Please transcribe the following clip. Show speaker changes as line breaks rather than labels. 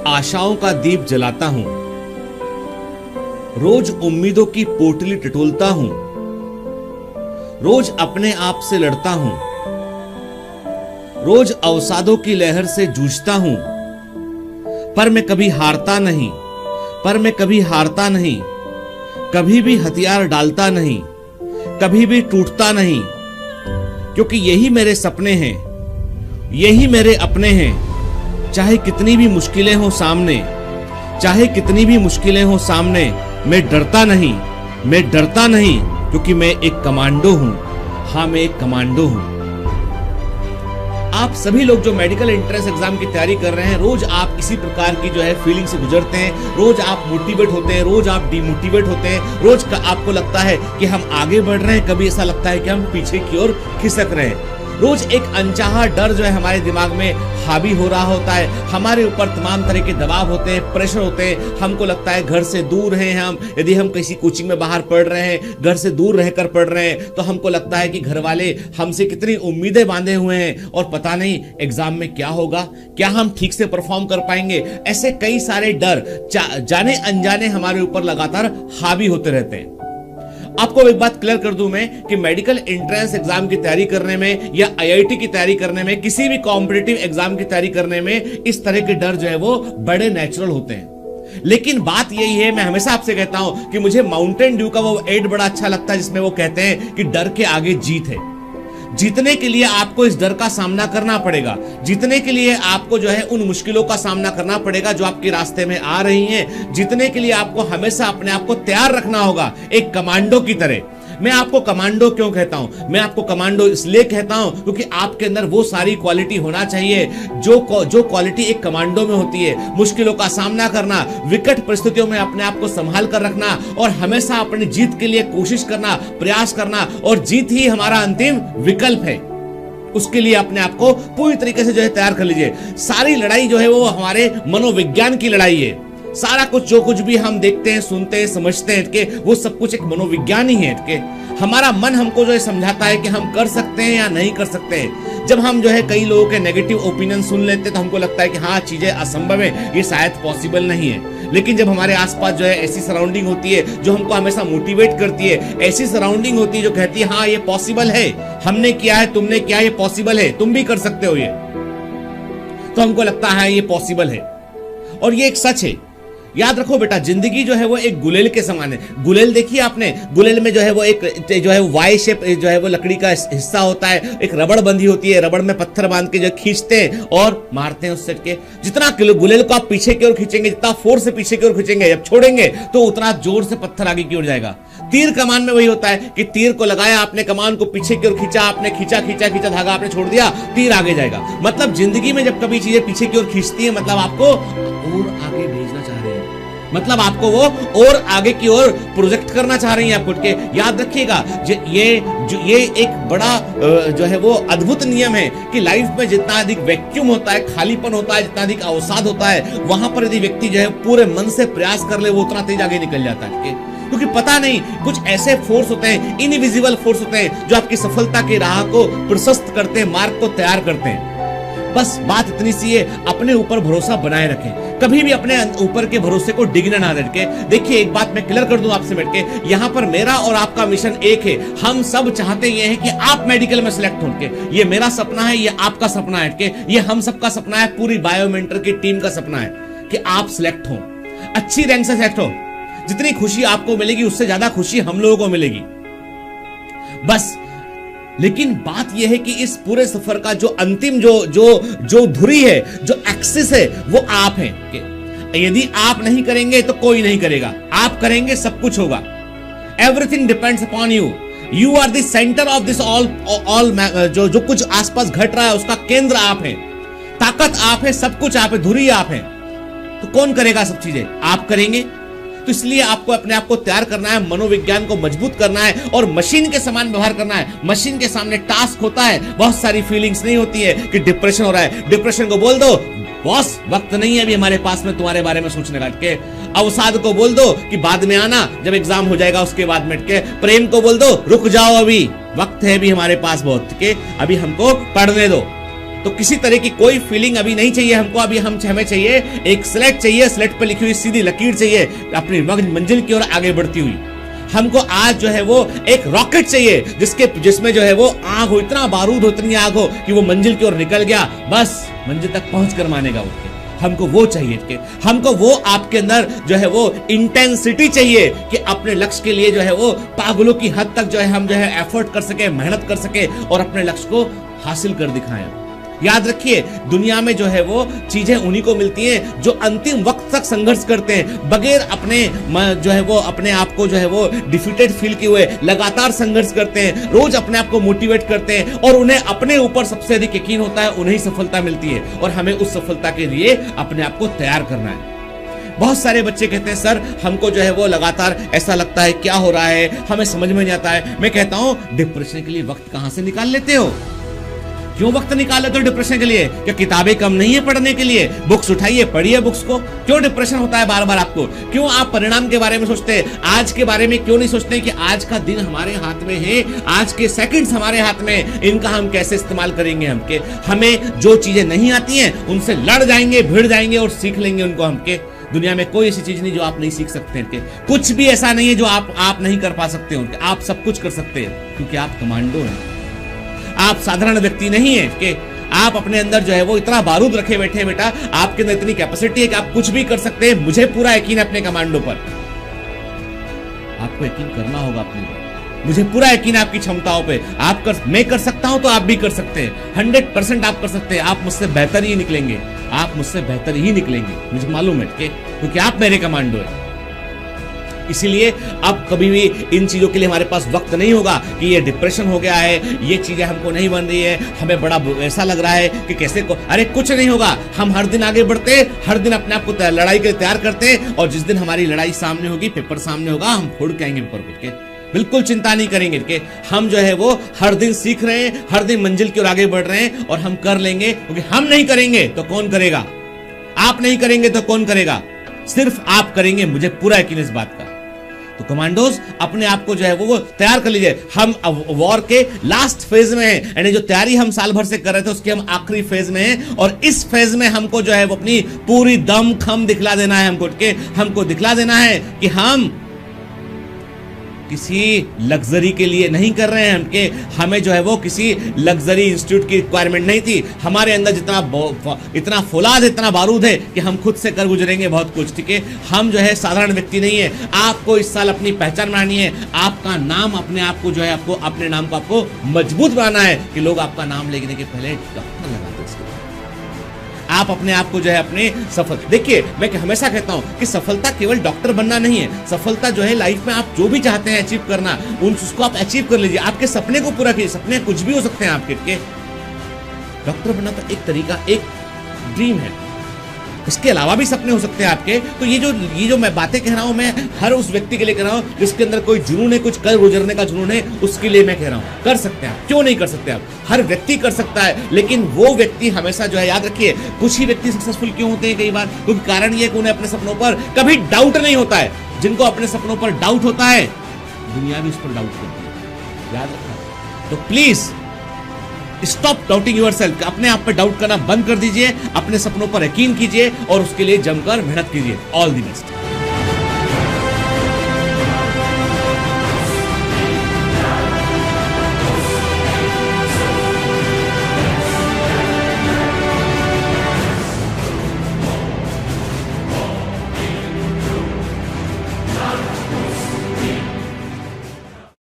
आशाओं का दीप जलाता हूं, रोज उम्मीदों की पोटली टटोलता हूं, रोज अपने आप से लड़ता हूं, रोज अवसादों की लहर से जूझता हूं, पर मैं कभी हारता नहीं, पर मैं कभी हारता नहीं, कभी भी हथियार डालता नहीं, कभी भी टूटता नहीं, क्योंकि यही मेरे सपने हैं, यही मेरे अपने हैं। चाहे कितनी भी मुश्किलें हो सामने, चाहे कितनी भी मुश्किलें हो सामने, मैं डरता नहीं, मैं डरता नहीं, क्योंकि मैं एक कमांडो हूं। हाँ, मैं एक कमांडो हूं। आप सभी लोग जो मेडिकल एंट्रेंस एग्जाम की तैयारी कर रहे हैं, रोज आप इसी प्रकार की जो है फीलिंग से गुजरते हैं। रोज आप मोटिवेट होते हैं, रोज आप डिमोटिवेट होते हैं, रोज आपको लगता है कि हम आगे बढ़ रहे हैं, कभी ऐसा लगता है कि हम पीछे की ओर खिसक रहे हैं। रोज एक अनचाहा डर जो है हमारे दिमाग में हावी हो रहा होता है। हमारे ऊपर तमाम तरह के दबाव होते हैं, प्रेशर होते हैं। हमको लगता है घर से दूर हैं हम, यदि हम किसी कोचिंग में बाहर पढ़ रहे हैं, घर से दूर रहकर पढ़ रहे हैं, तो हमको लगता है कि घर वाले हमसे कितनी उम्मीदें बांधे हुए हैं और पता नहीं एग्जाम में क्या होगा, क्या हम ठीक से परफॉर्म कर पाएंगे। ऐसे कई सारे डर जाने अनजाने हमारे ऊपर लगातार हावी होते रहते हैं। आपको एक बात क्लियर कर दूं मैं कि मेडिकल एंट्रेंस एग्जाम की तैयारी करने में या आईआईटी की तैयारी करने में, किसी भी कॉम्पिटिटिव एग्जाम की तैयारी करने में इस तरह के डर जो है वो बड़े नेचुरल होते हैं। लेकिन बात यही है, मैं हमेशा आपसे कहता हूं कि मुझे माउंटेन ड्यू का वो एड बड़ा अच्छा लगता है जिसमें वो कहते हैं कि डर के आगे जीत है। जीतने के लिए आपको इस डर का सामना करना पड़ेगा, जीतने के लिए आपको जो है उन मुश्किलों का सामना करना पड़ेगा जो आपके रास्ते में आ रही हैं। जीतने के लिए आपको हमेशा अपने आप को तैयार रखना होगा, एक कमांडो की तरह। मैं आपको कमांडो क्यों कहता हूं? मैं आपको कमांडो इसलिए कहता हूं क्योंकि आपके अंदर वो सारी क्वालिटी होना चाहिए जो क्वालिटी एक कमांडो में होती है। मुश्किलों का सामना करना, विकट परिस्थितियों में अपने आप को संभाल कर रखना और हमेशा अपनी जीत के लिए कोशिश करना, प्रयास करना, और जीत ही हमारा अंतिम विकल्प है। उसके लिए अपने आप को पूरी तरीके से जो है तैयार कर लीजिए। सारी लड़ाई जो है वो हमारे मनोविज्ञान की लड़ाई है। सारा कुछ जो कुछ भी हम देखते हैं, सुनते हैं, समझते हैं के वो सब कुछ एक मनोविज्ञान ही है के। हमारा मन हमको जो है समझाता है कि हम कर सकते हैं या नहीं कर सकते हैं। जब हम जो है कई लोगों के नेगेटिव ओपिनियन सुन लेते हैं तो हमको लगता है कि हाँ, चीजें असंभव है, ये शायद पॉसिबल नहीं है। लेकिन जब हमारे आसपास जो है ऐसी सराउंडिंग होती है जो हमको हमेशा मोटिवेट करती है, ऐसी सराउंडिंग होती है जो कहती है हाँ, ये पॉसिबल है, हमने किया है, तुमने किया, ये पॉसिबल है, तुम भी कर सकते हो ये, तो हमको लगता है ये पॉसिबल है। और ये एक सच है। याद रखो बेटा, जिंदगी जो है वो एक गुलेल के समान है। गुलेल देखिए आपने, गुलेल में जो है वो एक जो है वाई शेप जो है वो लकड़ी का हिस्सा होता है, एक रबड़ बंधी होती है, रबड़ में पत्थर बांध के जो खींचते हैं और मारते हैं उससे के। जितना गुलेल को आप पीछे की ओर खींचेंगे, जितना फोर्स से पीछे की ओर खींचेंगे, जब छोड़ेंगे तो उतना जोर से पत्थर आगे की ओर जाएगा। तीर कमान में वही होता है कि तीर को लगाया आपने, कमान को पीछे की ओर खींचा आपने, खींचा खींचा खींचा, धागा आपने छोड़ दिया, तीर आगे जाएगा। मतलब जिंदगी में जब कभी चीजें पीछे की ओर खींचती है, मतलब आपको और आगे भेजना चाह रहे हैं, मतलब आपको वो और आगे की ओर प्रोजेक्ट करना चाह रही हैं आप खुद के। याद रखिएगा, ये एक बड़ा जो है वो अद्भुत नियम है कि लाइफ में जितना अधिक वैक्यूम होता है, खालीपन होता है, जितना अधिक अवसाद होता है, वहां पर यदि व्यक्ति जो है पूरे मन से प्रयास कर ले, वो उतना तेज आगे निकल जाता है। क्योंकि पता नहीं, कुछ ऐसे फोर्स होते हैं, इनविजिबल फोर्स होते हैं जो आपकी सफलता के राह को प्रशस्त करते हैं, मार्ग को तैयार करते हैं। बस बात इतनी सी है, अपने ऊपर भरोसा बनाए रखें, कभी भी अपने ऊपर के भरोसे को डिगने ना देके। देखिए, एक बात मैं क्लियर कर दूं आपसे बैठ के, यहां पर मेरा और आपका मिशन एक है। हम सब चाहते ये है कि आप मेडिकल में सिलेक्ट हो के। ये मेरा सपना है, ये आपका सपना है के, ये हम सबका सपना है, पूरी बायोमेंटर की टीम का सपना है कि आप सिलेक्ट हो, अच्छी रैंक से सिलेक्ट हो। जितनी खुशी आपको मिलेगी उससे ज्यादा खुशी हम लोगों को मिलेगी। बस लेकिन बात यह है कि इस पूरे सफर का जो अंतिम जो धुरी है, जो एक्सिस है, वो आप हैं। यदि आप नहीं करेंगे तो कोई नहीं करेगा, आप करेंगे सब कुछ होगा। Everything depends upon you. You are the centre of this all जो कुछ आसपास घट रहा है उसका केंद्र आप हैं। ताकत आप है, सब कुछ आप है, धुरी आप है। तो कौन करेगा सब चीजें? आप करेंगे। तो इसलिए आपको अपने आप को तैयार करना है, मनोविज्ञान को मजबूत करना है और मशीन के समान व्यवहार करना है। मशीन के सामने टास्क होता है, बहुत सारी फीलिंग्स नहीं होती है कि डिप्रेशन हो रहा है। डिप्रेशन को बोल दो, बॉस वक्त नहीं है अभी हमारे पास में तुम्हारे बारे में सोचने का। के अवसाद को बोल दो कि बाद में आना, जब एग्जाम हो जाएगा उसके बाद में। के प्रेम को बोल दो, रुक जाओ, अभी वक्त है, अभी हमारे पास बहुत के, अभी हमको पढ़ने दो। तो किसी तरह की कोई फीलिंग अभी नहीं चाहिए हमको। अभी हमें चाहिए एक स्लेट चाहिए, स्लेट पर लिखी हुई सीधी लकीर चाहिए अपनी मंजिल की ओर आगे बढ़ती हुई। हमको आज जो है वो एक रॉकेट चाहिए जिसमें जो है वो आग हो, इतना बारूद हो, इतनी आग हो कि वो मंजिल की ओर निकल गया, बस मंजिल तक पहुंच कर मानेगा उसके। हमको वो चाहिए कि हमको वो आपके अंदर जो है वो इंटेंसिटी चाहिए कि अपने लक्ष्य के लिए जो है वो पागलों की हद तक जो है हम जो है एफर्ट कर सके, मेहनत कर सके और अपने लक्ष्य को हासिल कर दिखाएं। याद रखिए, दुनिया में जो है वो चीजें उन्हीं को मिलती हैं जो अंतिम वक्त तक संघर्ष करते हैं, बगैर अपने जो है वो अपने आप को जो है वो डिफीटेड फील किए हुए लगातार संघर्ष करते हैं, रोज अपने आप को मोटिवेट करते हैं और उन्हें अपने ऊपर सबसे अधिक यकीन होता है, उन्हें सफलता मिलती है और हमें उस सफलता के लिए अपने आप को तैयार करना है। बहुत सारे बच्चे कहते हैं सर हमको जो है वो लगातार ऐसा लगता है, क्या हो रहा है, हमें समझ में नहीं आता है। मैं कहता हूं डिप्रेशन के लिए वक्त कहां से निकाल लेते हो? क्यों वक्त निकाल लेते हो डिप्रेशन के लिए? क्या किताबें कम नहीं है पढ़ने के लिए? बुक्स उठाइए, पढ़िए बुक्स को। क्यों डिप्रेशन होता है बार बार आपको? क्यों आप परिणाम के बारे में सोचते हैं? आज के बारे में क्यों नहीं सोचते कि आज का दिन हमारे हाथ में है, आज के सेकंड्स हमारे हाथ में, इनका हम कैसे इस्तेमाल करेंगे? हमें जो चीजें नहीं आती हैं उनसे लड़ जाएंगे, भिड़ जाएंगे और सीख लेंगे उनको। दुनिया में कोई ऐसी चीज नहीं जो आप नहीं सीख सकते हैं। कुछ भी ऐसा नहीं है जो आप नहीं कर पा सकते हो। आप सब कुछ कर सकते हैं क्योंकि आप कमांडो हैं। आप साधारण व्यक्ति नहीं है कि आप अपने अंदर जो है वो इतना बारूद रखे बैठे हैं। बेटा, आपके अंदर इतनी कैपेसिटी है कि आप कुछ भी कर सकते हैं। मुझे पूरा यकीन है अपने कमांडो पर। आपको यकीन करना होगा अपने पर। मुझे पूरा यकीन है आपकी क्षमताओं पे। मैं कर सकता हूं तो आप भी कर सकते हैं। 100% आप कर सकते हैं। आप मुझसे बेहतर ही निकलेंगे। आप मुझसे बेहतर ही निकलेंगे, मुझे मालूम है क्योंकि आप मेरे कमांडो हैं। इसीलिए अब कभी भी इन चीजों के लिए हमारे पास वक्त नहीं होगा कि ये डिप्रेशन हो गया है, ये चीजें हमको नहीं बन रही है, हमें बड़ा ऐसा लग रहा है कि कैसे को। अरे कुछ नहीं होगा। हम हर दिन आगे बढ़ते, हर दिन अपने आप को लड़ाई के लिए तैयार करते और जिस दिन हमारी लड़ाई सामने होगी, पेपर सामने होगा, हम फोड़ के आएंगे पेपर को के। बिल्कुल चिंता नहीं करेंगे कि हम जो है वो हर दिन सीख रहे हैं, हर दिन मंजिल की ओर आगे बढ़ रहे हैं और हम कर लेंगे। क्योंकि हम नहीं करेंगे तो कौन करेगा? आप नहीं करेंगे तो कौन करेगा? सिर्फ आप करेंगे, मुझे पूरा यकीन इस बात का। तो कमांडोज अपने आप को जो है वो तैयार कर लीजिए। हम वॉर के लास्ट फेज में हैं, यानी जो तैयारी हम साल भर से कर रहे थे उसके हम आखिरी फेज में हैं और इस फेज में हमको जो है वो अपनी पूरी दम खम दिखला देना है। हमको दिखला देना है कि हम किसी लग्जरी के लिए नहीं कर रहे हैं। हमें जो है वो किसी लग्जरी इंस्टीट्यूट की रिक्वायरमेंट नहीं थी। हमारे अंदर इतना फौलाद, इतना बारूद है कि हम खुद से कर गुजरेंगे बहुत कुछ। ठीक है, हम जो है साधारण व्यक्ति नहीं है। आपको इस साल अपनी पहचान बनानी है। आपका नाम अपने आप को जो है आपको अपने नाम को आपको मजबूत बनाना है कि लोग आपका नाम लेने के पहले डॉक्टर लगाते। आप अपने आप को जो है अपने सफल देखिए, मैं हमेशा कहता हूं कि सफलता केवल डॉक्टर बनना नहीं है। सफलता जो है लाइफ में आप जो भी चाहते हैं अचीव करना, उसको आप अचीव कर लीजिए। आपके सपने को पूरा कीजिए। सपने कुछ भी हो सकते हैं आपके। डॉक्टर बनना तो एक तरीका, एक ड्रीम है। इसके अलावा भी सपने हो सकते हैं आपके। तो ये जो मैं बातें कह रहा हूं, मैं हर उस व्यक्ति के लिए कह रहा हूं जिसके अंदर कोई जुनून है, कुछ कर गुजरने का जुनून है, उसके लिए मैं कह रहा हूं। कर सकते हैं आप, क्यों नहीं कर सकते आप? हर व्यक्ति कर सकता है, लेकिन वो व्यक्ति हमेशा जो है, याद रखिए, कुछ ही व्यक्ति सक्सेसफुल क्यों होते हैं कई बार, क्योंकि कारण ये कि उन्हें अपने सपनों पर कभी डाउट नहीं होता है। जिनको अपने सपनों पर डाउट होता है, दुनिया भी उस पर डाउट करती है। याद रखना। तो प्लीज स्टॉप डाउटिंग योरसेल्फ। अपने आप पर डाउट करना बंद कर दीजिए, अपने सपनों पर यकीन कीजिए और उसके लिए जमकर मेहनत कीजिए। All the best.